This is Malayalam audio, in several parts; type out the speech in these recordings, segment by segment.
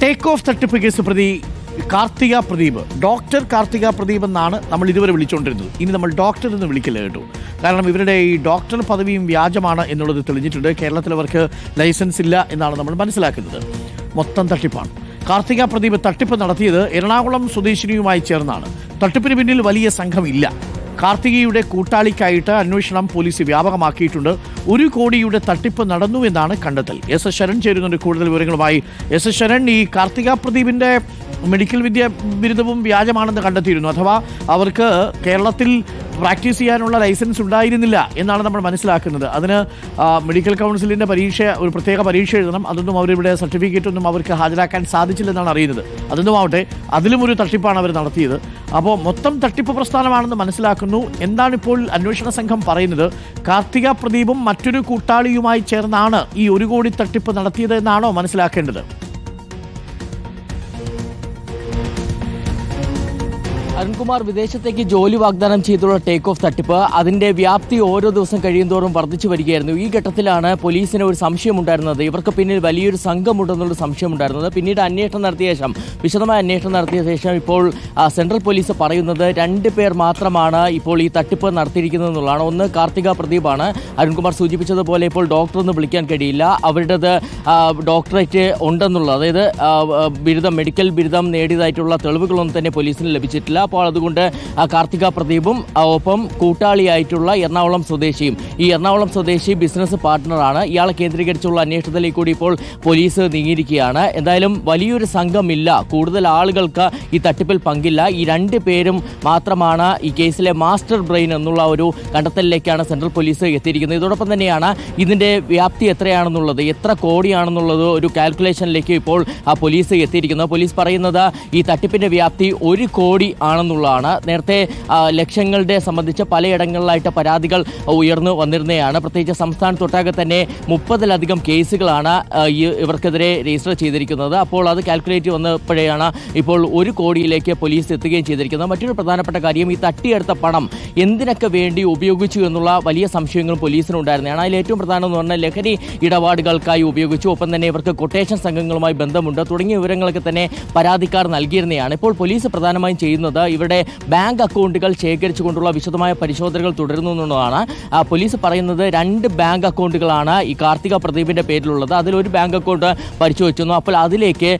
ടേക്ക് ഓഫ് തട്ടിപ്പ് കേസ് പ്രതി കാർത്തിക പ്രദീപ്, ഡോക്ടർ കാർത്തിക പ്രദീപ് എന്നാണ് നമ്മൾ ഇതുവരെ വിളിച്ചുകൊണ്ടിരുന്നത്. ഇനി നമ്മൾ ഡോക്ടർ എന്ന് വിളിക്കില്ല കേട്ടോ. കാരണം ഇവരുടെ ഈ ഡോക്ടർ പദവിയും വ്യാജമാണ് എന്നുള്ളത് തെളിഞ്ഞിട്ടുണ്ട്. കേരളത്തിൽ അവർക്ക് ലൈസൻസ് ഇല്ല എന്നാണ് നമ്മൾ മനസ്സിലാക്കുന്നത്. മൊത്തം തട്ടിപ്പാണ്. കാർത്തിക പ്രദീപ് തട്ടിപ്പ് നടത്തിയത് എറണാകുളം സ്വദേശിനിയുമായി ചേർന്നാണ്. തട്ടിപ്പിന് പിന്നിൽ വലിയ സംഘമില്ല. കാർത്തികയുടെ കൂട്ടാളിക്കായിട്ട് അന്വേഷണം പോലീസ് വ്യാപകമാക്കിയിട്ടുണ്ട്. 1 കോടിയുടെ തട്ടിപ്പ് നടന്നു എന്നാണ് കണ്ടെത്തൽ. എസ് ശരൺ ചേരുന്നുണ്ട് കൂടുതൽ വിവരങ്ങളുമായി. എസ് ശരൺ, ഈ കാർത്തിക പ്രദീപിന്റെ മെഡിക്കൽ ബിരുദവും വ്യാജമാണെന്ന് കണ്ടെത്തിയിരുന്നു. അഥവാ അവർക്ക് കേരളത്തിൽ പ്രാക്ടീസ് ചെയ്യാനുള്ള ലൈസൻസ് ഉണ്ടായിരുന്നില്ല എന്നാണ് നമ്മൾ മനസ്സിലാക്കുന്നത്. അതിന് മെഡിക്കൽ കൗൺസിലിൻ്റെ ഒരു പ്രത്യേക പരീക്ഷ എഴുതണം. അതൊന്നും അവരിവിടെ സർട്ടിഫിക്കറ്റ് ഒന്നും അവർക്ക് ഹാജരാക്കാൻ സാധിച്ചില്ലെന്നാണ് അറിയുന്നത്. അതൊന്നും ആവട്ടെ, അതിലും ഒരു തട്ടിപ്പാണ് അവർ നടത്തിയത്. അപ്പോൾ മൊത്തം തട്ടിപ്പ് പ്രസ്ഥാനമാണെന്ന് മനസ്സിലാക്കുന്നു. എന്താണിപ്പോൾ അന്വേഷണ സംഘം പറയുന്നത്? കാർത്തിക പ്രദീപും മറ്റൊരു കൂട്ടാളിയുമായി ചേർന്നാണ് ഈ 1 കോടി തട്ടിപ്പ് നടത്തിയത് എന്നാണോ മനസ്സിലാക്കേണ്ടത്? അരുൺകുമാർ, വിദേശത്തേക്ക് ജോലി വാഗ്ദാനം ചെയ്തുള്ള ടേക്ക് ഓഫ് തട്ടിപ്പ് അതിന്റെ വ്യാപ്തി ഓരോ ദിവസം കഴിയുന്തോറും വർദ്ധിച്ചു വരികയായിരുന്നു. ഈ ഘട്ടത്തിലാണ് പോലീസിന് ഒരു സംശയമുണ്ടായിരുന്നത്. ഇവർക്ക് പിന്നിൽ വലിയൊരു സംഘമുണ്ടെന്നുള്ള സംശയമുണ്ടായിരുന്നത്. പിന്നീട് വിശദമായ അന്വേഷണം നടത്തിയ ശേഷം ഇപ്പോൾ സെൻട്രൽ പോലീസ് പറയുന്നത് 2 പേർ മാത്രമാണ് ഇപ്പോൾ ഈ തട്ടിപ്പ് നടത്തിയിരിക്കുന്നത് എന്നുള്ളതാണ്. ഒന്ന് കാർത്തിക പ്രദീപാണ്. അരുൺകുമാർ സൂചിപ്പിച്ചതുപോലെ ഇപ്പോൾ ഡോക്ടർ എന്ന് വിളിക്കാൻ കഴിയില്ല. അവരുടേത് ഡോക്ടറേറ്റ് ഉണ്ടെന്നുള്ളത്, അതായത് മെഡിക്കൽ ബിരുദം നേടിയതായിട്ടുള്ള തെളിവുകളൊന്നും തന്നെ പോലീസിന് ലഭിച്ചിട്ടില്ല. അപ്പോൾ അതുകൊണ്ട് കാർത്തിക പ്രദീപും ഒപ്പം കൂട്ടാളിയായിട്ടുള്ള എറണാകുളം സ്വദേശി ബിസിനസ് പാർട്ട്ണറാണ്. ഇയാളെ കേന്ദ്രീകരിച്ചുള്ള അന്വേഷണത്തിലേക്ക് കൂടി ഇപ്പോൾ പോലീസ് നീങ്ങിയിരിക്കുകയാണ്. എന്തായാലും വലിയൊരു സംഘമില്ല, കൂടുതൽ ആളുകൾക്ക് ഈ തട്ടിപ്പിൽ പങ്കില്ല. ഈ 2 പേരും മാത്രമാണ് ഈ കേസിലെ മാസ്റ്റർ ബ്രെയിൻ എന്നുള്ള ഒരു കണ്ടെത്തലിലേക്കാണ് സെൻട്രൽ പോലീസ് എത്തിയിരിക്കുന്നത്. ഇതോടൊപ്പം തന്നെയാണ് ഇതിന്റെ വ്യാപ്തി എത്രയാണെന്നുള്ളത്, എത്ര കോടിയാണെന്നുള്ളത് ഒരു കാൽക്കുലേഷനിലേക്ക് ഇപ്പോൾ പോലീസ് എത്തിയിരിക്കുന്നത്. പോലീസ് പറയുന്നത് ഈ തട്ടിപ്പിന്റെ വ്യാപ്തി 1 കോടി ആണെന്നുള്ളതാണ്. നേരത്തെ ലക്ഷങ്ങളുടെ സംബന്ധിച്ച് പലയിടങ്ങളിലായിട്ട് പരാതികൾ ഉയർന്നു വന്നിരുന്നതാണ്. പ്രത്യേകിച്ച് സംസ്ഥാനത്തൊട്ടാകെ തന്നെ 30-ലധികം കേസുകളാണ് ഇവർക്കെതിരെ രജിസ്റ്റർ ചെയ്തിരിക്കുന്നത്. അപ്പോൾ അത് കാൽക്കുലേറ്റ് വന്നപ്പോഴാണ് ഇപ്പോൾ 1 കോടിയിലേക്ക് പോലീസ് എത്തുകയും ചെയ്തിരിക്കുന്നത്. മറ്റൊരു പ്രധാനപ്പെട്ട കാര്യം, ഈ തട്ടിയെടുത്ത പണം എന്തിനൊക്കെ വേണ്ടി ഉപയോഗിച്ചു എന്നുള്ള വലിയ സംശയങ്ങളും പോലീസിനുണ്ടായിരുന്നതാണ്. അതിൽ ഏറ്റവും പ്രധാനം എന്ന് പറഞ്ഞാൽ ലഹരി ഇടപാടുകൾക്കായി ഉപയോഗിച്ചു, ഒപ്പം തന്നെ ഇവർക്ക് കൊട്ടേഷൻ സംഘങ്ങളുമായി ബന്ധമുണ്ട് തുടങ്ങിയ വിവരങ്ങളൊക്കെ തന്നെ പരാതിക്കാർ നൽകിയിരുന്നതാണ്. ഇപ്പോൾ പോലീസ് പ്രധാനമായും ചെയ്യുന്നത് ഇവരുടെ ബാങ്ക് അക്കൗണ്ടുകൾ ശേഖരിച്ചുകൊണ്ടുള്ള വിശദമായ പരിശോധനകൾ തുടരുന്നു എന്നുള്ളതാണ്. പോലീസ് പറയുന്നത് 2 ബാങ്ക് അക്കൗണ്ടുകളാണ് ഈ കാർത്തിക പ്രദീപിന്റെ പേരിലുള്ളത്. അതിലൊരു ബാങ്ക് അക്കൗണ്ട് പരിശോധിച്ചു. അപ്പോൾ അതിലേക്ക്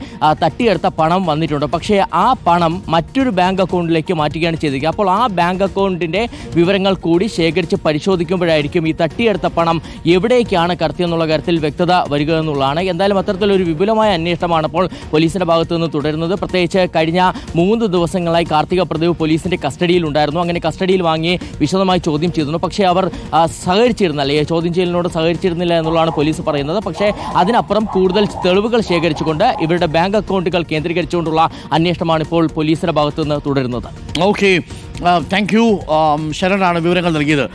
തട്ടിയെടുത്ത പണം വന്നിട്ടുണ്ട്. പക്ഷേ ആ പണം മറ്റൊരു ബാങ്ക് അക്കൗണ്ടിലേക്ക് മാറ്റുകയാണ് ചെയ്തിരിക്കുക. അപ്പോൾ ആ ബാങ്ക് അക്കൗണ്ടിന്റെ വിവരങ്ങൾ കൂടി ശേഖരിച്ച് പരിശോധിക്കുമ്പോഴായിരിക്കും ഈ തട്ടിയെടുത്ത പണം എവിടേക്കാണ് കടത്തിയെന്നുള്ള കാര്യത്തിൽ വ്യക്തത വരിക എന്നുള്ളതാണ്. എന്തായാലും അത്തരത്തിലൊരു വിപുലമായ അന്വേഷണമാണ് ഇപ്പോൾ പോലീസിന്റെ ഭാഗത്തു നിന്ന് തുടരുന്നത്. പ്രത്യേകിച്ച് കഴിഞ്ഞ 3 ദിവസങ്ങളായി കാർത്തിക പ്രദീപ് പോലീസിന്റെ കസ്റ്റഡിയിൽ ഉണ്ടായിരുന്നു. അങ്ങനെ കസ്റ്റഡിയിൽ വാങ്ങി വിശദമായി ചോദ്യം ചെയ്തിരുന്നു. പക്ഷേ അവർ ചോദ്യം ചെയ്യലിനോട് സഹകരിച്ചിരുന്നില്ല എന്നുള്ളതാണ് പോലീസ് പറയുന്നത്. പക്ഷേ അതിനപ്പുറം കൂടുതൽ തെളിവുകൾ ശേഖരിച്ചുകൊണ്ട് ഇവരുടെ ബാങ്ക് അക്കൗണ്ടുകൾ കേന്ദ്രീകരിച്ചുകൊണ്ടുള്ള അന്വേഷണമാണ് ഇപ്പോൾ പോലീസിന്റെ ഭാഗത്തു നിന്ന് തുടരുന്നത്. Okay, thank you. ശരണാണ് വിവരങ്ങൾ നൽകിയത്.